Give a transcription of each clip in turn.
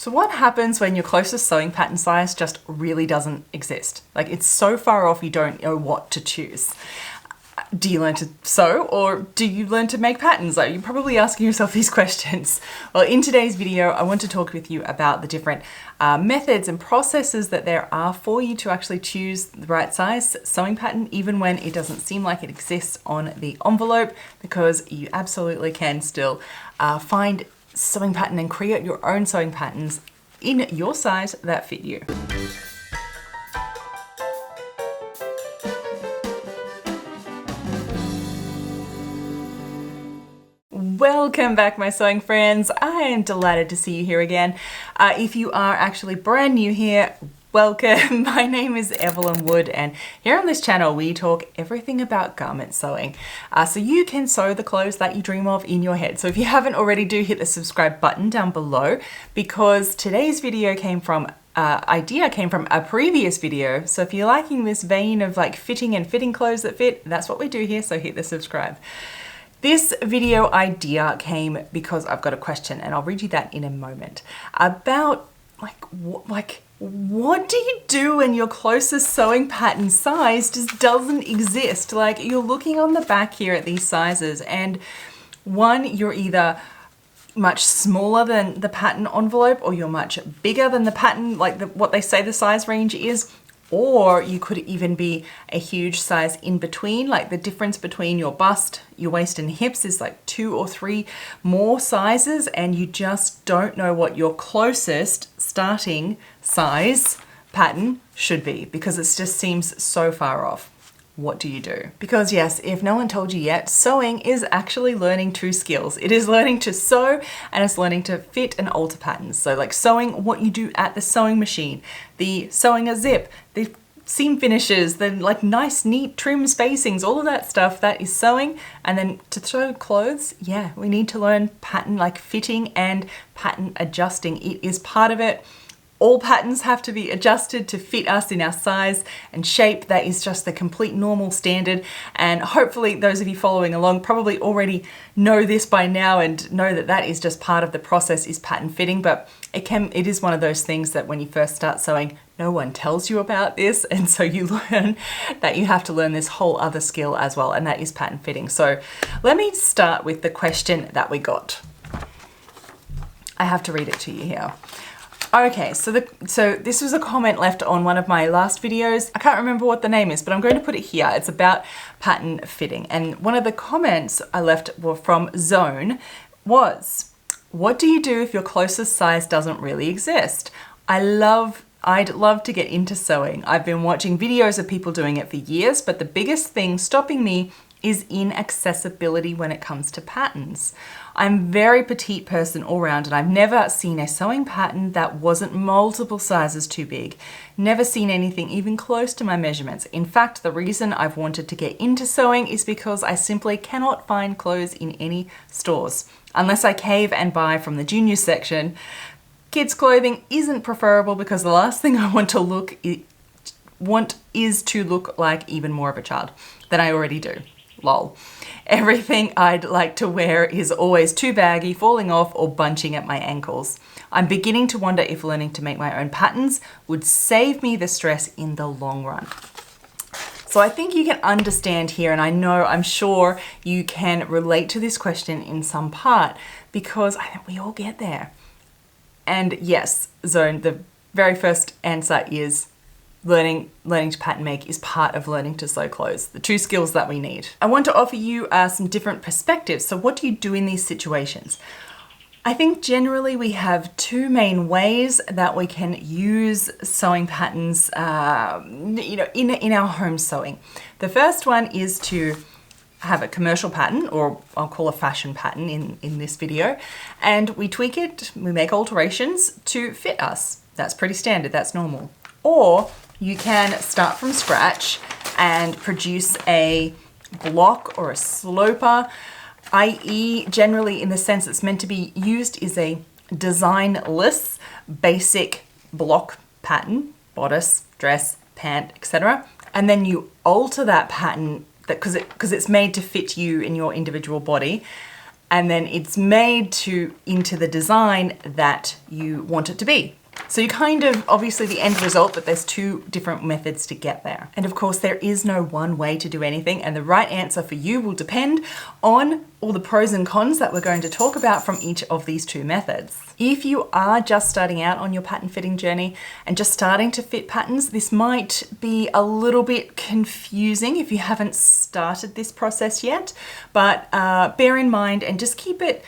So what happens when your closest sewing pattern size just really doesn't exist? Like it's so far off you don't know what to choose. Do you learn to sew or do you learn to make patterns? Like, you're probably asking yourself these questions. Well, in today's video, I want to talk with you about the different methods and processes that there are for you to actually choose the right size sewing pattern, even when it doesn't seem like it exists on the envelope, because you absolutely can still find sewing pattern and create your own sewing patterns in your size that fit you. Welcome back, my sewing friends. I am delighted to see you here again. If you are actually brand new here, welcome. My name is Evelyn Wood, and here on this channel we talk everything about garment sewing, so you can sew the clothes that you dream of in your head. So if you haven't already, do hit the subscribe button down below, because today's video idea came from a previous video. So if you're liking this vein of like fitting clothes that fit, that's what we do here, so hit the subscribe. This video idea came because I've got a question, and I'll read you that in a moment, about what do you do when your closest sewing pattern size just doesn't exist? Like, you're looking on the back here at these sizes, and one, you're either much smaller than the pattern envelope, or you're much bigger than the pattern, like what they say the size range is, or you could even be a huge size in between. Like the difference between your bust, your waist and hips is like 2 or 3 more sizes, and you just don't know what your closest starting size pattern should be because it just seems so far off. What do you do? Because yes, if no one told you yet, sewing is actually learning 2 skills. It is learning to sew, and it's learning to fit and alter patterns. So like sewing what you do at the sewing machine, the sewing a zip, the seam finishes, the like nice neat trim spacings, all of that stuff, that is sewing. And then to sew clothes, yeah, we need to learn pattern, like fitting and pattern adjusting. It is part of it. All patterns have to be adjusted to fit us in our size and shape. That is just the complete normal standard. And hopefully those of you following along probably already know this by now and know that that is just part of the process, is pattern fitting. But it is one of those things that when you first start sewing, no one tells you about this. And so you learn that you have to learn this whole other skill as well, and that is pattern fitting. So let me start with the question that we got. I have to read it to you here. Okay, so this was a comment left on one of my last videos. I can't remember what the name is, but I'm going to put it here. It's about pattern fitting. And one of the comments I left were from Zone was, what do you do if your closest size doesn't really exist? I'd love to get into sewing. I've been watching videos of people doing it for years, but the biggest thing stopping me is inaccessibility when it comes to patterns. I'm a very petite person all around, and I've never seen a sewing pattern that wasn't multiple sizes too big. Never seen anything even close to my measurements. In fact, the reason I've wanted to get into sewing is because I simply cannot find clothes in any stores. Unless I cave and buy from the junior section, kids' clothing isn't preferable because the last thing I want is to look like even more of a child than I already do. Lol. Everything I'd like to wear is always too baggy, falling off, or bunching at my ankles. I'm beginning to wonder if learning to make my own patterns would save me the stress in the long run. So I think you can understand here, and I'm sure you can relate to this question in some part, because I think we all get there. And yes, Zone, the very first answer is learning to pattern make is part of learning to sew clothes, the 2 skills that we need. I want to offer you some different perspectives. So what do you do in these situations? I think generally we have 2 main ways that we can use sewing patterns, in our home sewing. The first one is to have a commercial pattern, or I'll call a fashion pattern in this video, and we tweak it, we make alterations to fit us. That's pretty standard, that's normal. Or you can start from scratch and produce a block or a sloper, i.e. generally in the sense it's meant to be used is a designless basic block pattern, bodice, dress, pant, etc. And then you alter that pattern because it's made to fit you in your individual body, and then it's made into the design that you want it to be. So you kind of, obviously the end result, but there's two different methods to get there. And of course, there is no one way to do anything, and the right answer for you will depend on all the pros and cons that we're going to talk about from each of these two methods. If you are just starting out on your pattern fitting journey and just starting to fit patterns, this might be a little bit confusing if you haven't started this process yet, but bear in mind and just keep it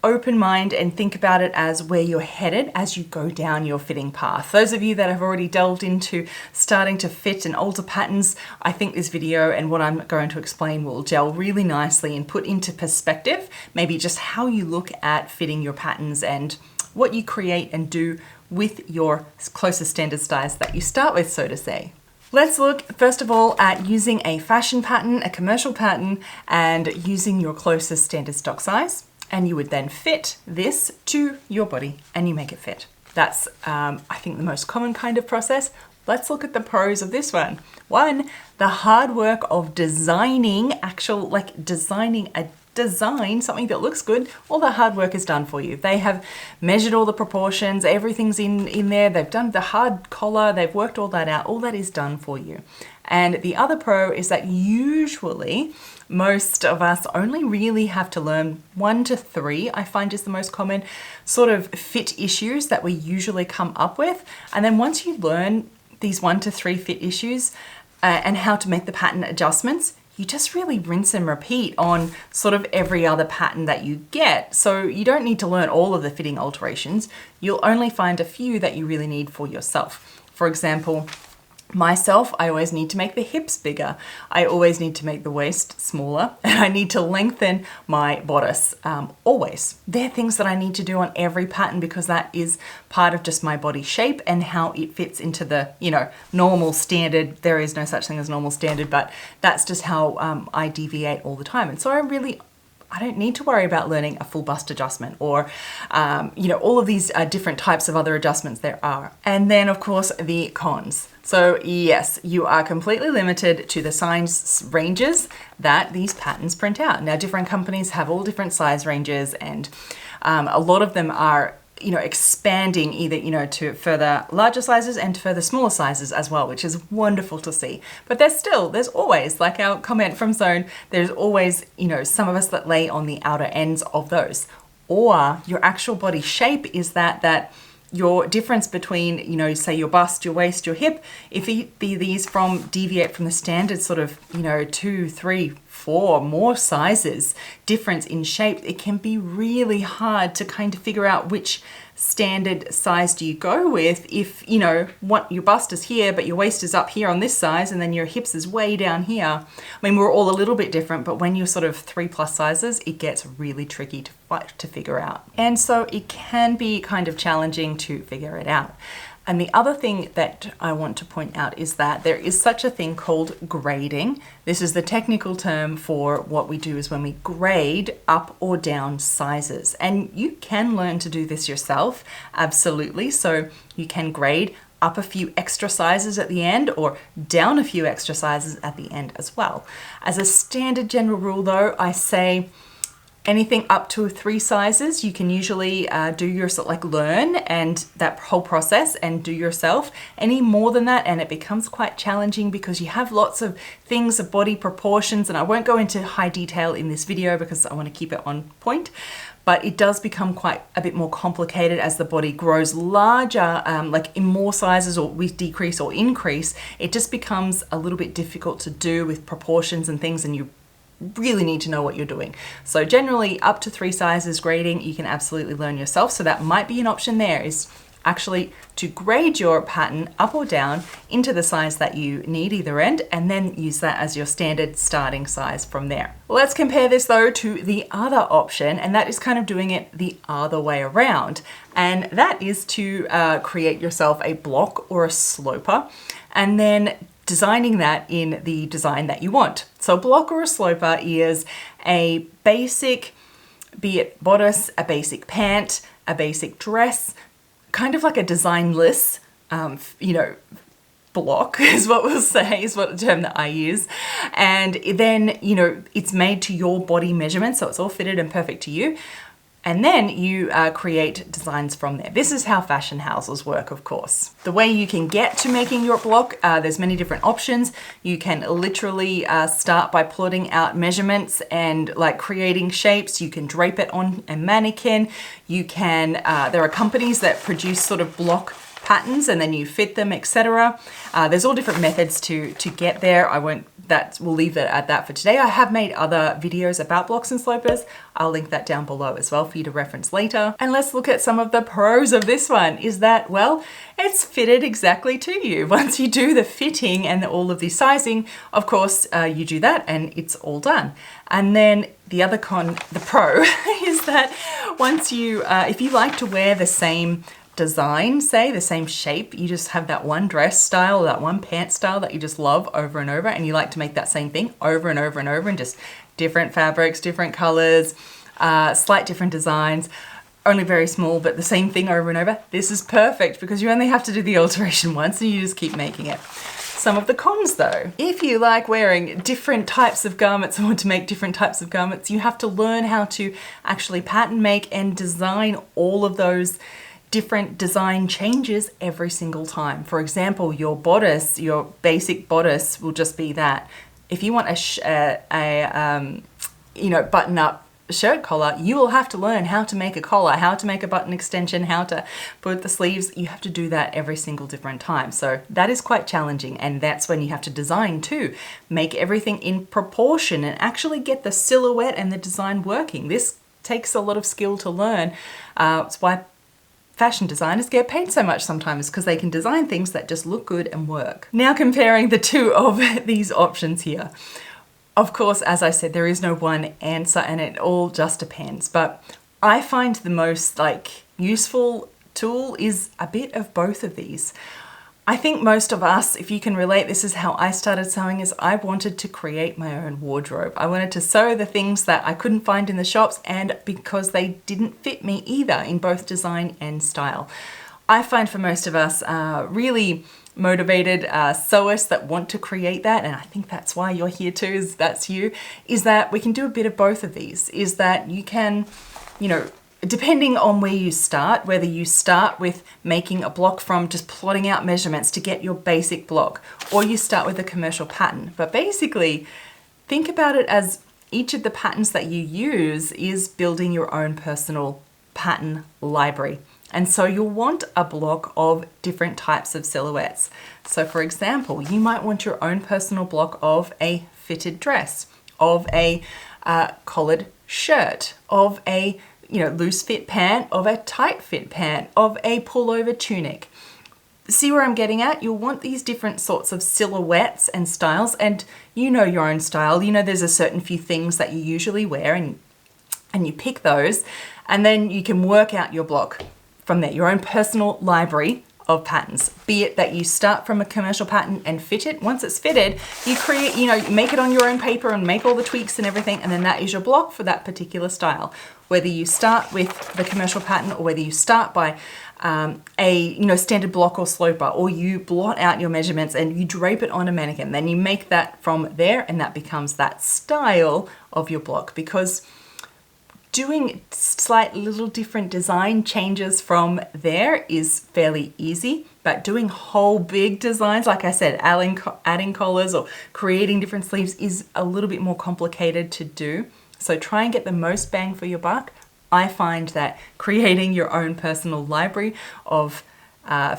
open mind and think about it as where you're headed as you go down your fitting path. Those of you that have already delved into starting to fit and alter patterns, I think this video and what I'm going to explain will gel really nicely and put into perspective maybe just how you look at fitting your patterns and what you create and do with your closest standard size that you start with, so to say. Let's look first of all at using a fashion pattern, a commercial pattern, and using your closest standard stock size. And you would then fit this to your body and you make it fit. That's, I think, the most common kind of process. Let's look at the pros of this one. One, the hard work of designing designing a design, something that looks good. All the hard work is done for you. They have measured all the proportions, everything's in there. They've done the hard collar, they've worked all that out. All that is done for you. And the other pro is that usually most of us only really have to learn 1 to 3, I find is the most common sort of fit issues that we usually come up with. And then once you learn these 1 to 3 fit issues and how to make the pattern adjustments, you just really rinse and repeat on sort of every other pattern that you get. So you don't need to learn all of the fitting alterations. You'll only find a few that you really need for yourself. For example, myself, I always need to make the hips bigger. I always need to make the waist smaller, and I need to lengthen my bodice, always. They're things that I need to do on every pattern because that is part of just my body shape and how it fits into the, normal standard. There is no such thing as normal standard, but that's just how I deviate all the time. And so I don't need to worry about learning a full bust adjustment or, all of these different types of other adjustments there are. And then of course the cons. So yes, you are completely limited to the size ranges that these patterns print out. Now different companies have all different size ranges, and a lot of them are expanding either, to further larger sizes and to further smaller sizes as well, which is wonderful to see. But there's always, like our comment from Zone, there's always, some of us that lay on the outer ends of those. Or your actual body shape is that your difference between, say your bust, your waist, your hip, if these deviate from the standard sort of, 2, 3, 4 more sizes difference in shape, it can be really hard to kind of figure out which standard size do you go with if, what your bust is here, but your waist is up here on this size, and then your hips is way down here. I mean, we're all a little bit different, but when you're sort of 3+ sizes, it gets really tricky to figure out. And so it can be kind of challenging to figure it out. And the other thing that I want to point out is that there is such a thing called grading. This is the technical term for what we do is when we grade up or down sizes. And you can learn to do this yourself, absolutely. So you can grade up a few extra sizes at the end or down a few extra sizes at the end as well. As a standard general rule though, I say anything up to 3 sizes, you can usually do yourself, learn and that whole process and do yourself. Any more than that, and it becomes quite challenging because you have lots of things of body proportions, and I won't go into high detail in this video because I want to keep it on point. But it does become quite a bit more complicated as the body grows larger, in more sizes or with decrease or increase. It just becomes a little bit difficult to do with proportions and things, and you really need to know what you're doing. So generally up to 3 sizes grading, you can absolutely learn yourself. So that might be an option there, is actually to grade your pattern up or down into the size that you need either end, and then use that as your standard starting size from there. Let's compare this though to the other option, and that is kind of doing it the other way around. And that is to create yourself a block or a sloper, and then designing that in the design that you want. So a block or a sloper is a basic, be it bodice, a basic pant, a basic dress, kind of like a designless, block is what we'll say, is what the term that I use. And then, you know, it's made to your body measurement, so it's all fitted and perfect to you. And then you create designs from there. This is how fashion houses work, of course. The way you can get to making your block, there's many different options. You can literally start by plotting out measurements and like creating shapes. You can drape it on a mannequin. You can, there are companies that produce sort of block patterns and then you fit them, etc. There's all different methods to get there. We'll leave it at that for today. I have made other videos about blocks and slopers. I'll link that down below as well for you to reference later. And let's look at some of the pros of this one. Is that, well, it's fitted exactly to you. Once you do the fitting and all of the sizing, of course, you do that and it's all done. And then the other the pro is that once you, if you like to wear the same design, say the same shape, you just have that one dress style, that one pant style that you just love over and over, and you like to make that same thing over and over and over, and just different fabrics, different colors, slight different designs, only very small, but the same thing over and over. This is perfect because you only have to do the alteration once and you just keep making it. Some of the cons though, if you like wearing different types of garments and want to make different types of garments, you have to learn how to actually pattern make and design all of those different design changes every single time. For example, your bodice, your basic bodice will just be that. If you want a button-up shirt collar, you will have to learn how to make a collar, how to make a button extension, how to put the sleeves. You have to do that every single different time. So that is quite challenging, and that's when you have to design too. Make everything in proportion and actually get the silhouette and the design working. This takes a lot of skill to learn. It's why fashion designers get paid so much sometimes, because they can design things that just look good and work. Now comparing the two of these options here. Of course, as I said, there is no one answer and it all just depends. But I find the most useful tool is a bit of both of these. I think most of us, if you can relate, this is how I started sewing, is I wanted to create my own wardrobe. I wanted to sew the things that I couldn't find in the shops, and because they didn't fit me either in both design and style. I find for most of us really motivated sewists that want to create that, and I think that's why you're here too, is that we can do a bit of both of these, is that you can, depending on where you start, whether you start with making a block from just plotting out measurements to get your basic block, or you start with a commercial pattern. But basically, think about it as each of the patterns that you use is building your own personal pattern library. And so you'll want a block of different types of silhouettes. So for example, you might want your own personal block of a fitted dress, of a collared shirt, of a loose fit pant, of a tight fit pant, of a pullover tunic. See where I'm getting at? You'll want these different sorts of silhouettes and styles, and you know your own style. You know there's a certain few things that you usually wear, and you pick those, and then you can work out your block from there, your own personal library of patterns. Be it that you start from a commercial pattern and fit it. Once it's fitted, you create, make it on your own paper and make all the tweaks and everything, and then that is your block for that particular style. Whether you start with the commercial pattern or whether you start by a standard block or sloper, or you blot out your measurements and you drape it on a mannequin, then you make that from there, and that becomes that style of your block. Because doing slight little different design changes from there is fairly easy, but doing whole big designs, like I said, adding collars or creating different sleeves is a little bit more complicated to do. So try and get the most bang for your buck. I find that creating your own personal library of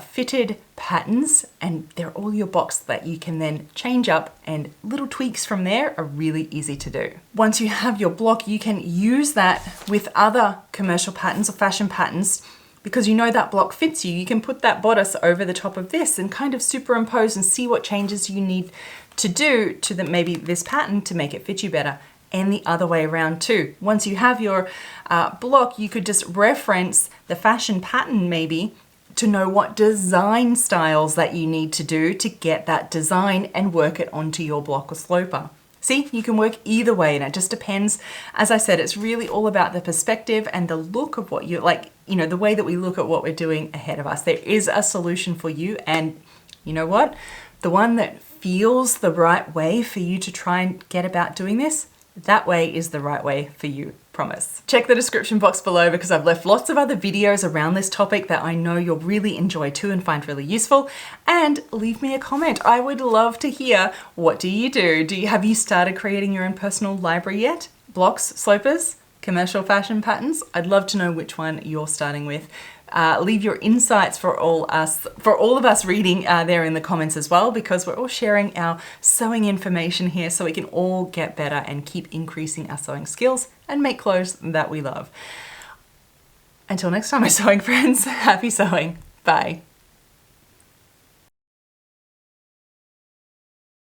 fitted patterns, and they're all your blocks that you can then change up, and little tweaks from there are really easy to do. Once you have your block, you can use that with other commercial patterns or fashion patterns, because you know that block fits you. You can put that bodice over the top of this and kind of superimpose and see what changes you need to do to maybe this pattern to make it fit you better. And the other way around too. Once you have your block, you could just reference the fashion pattern maybe to know what design styles that you need to do to get that design and work it onto your block or sloper. See, you can work either way, and it just depends. As I said, it's really all about the perspective and the look of what you like, the way that we look at what we're doing ahead of us. There is a solution for you, and you know what? The one that feels the right way for you to try and get about doing this, that way is the right way for you. Promise. Check the description box below because I've left lots of other videos around this topic that I know you'll really enjoy too and find really useful. And leave me a comment. I would love to hear, what do you do? Have you started creating your own personal library yet? Blocks, slopers, commercial fashion patterns? I'd love to know which one you're starting with. Leave your insights for all of us reading there in the comments as well, because we're all sharing our sewing information here so we can all get better and keep increasing our sewing skills and make clothes that we love. Until next time, my sewing friends, happy sewing. Bye.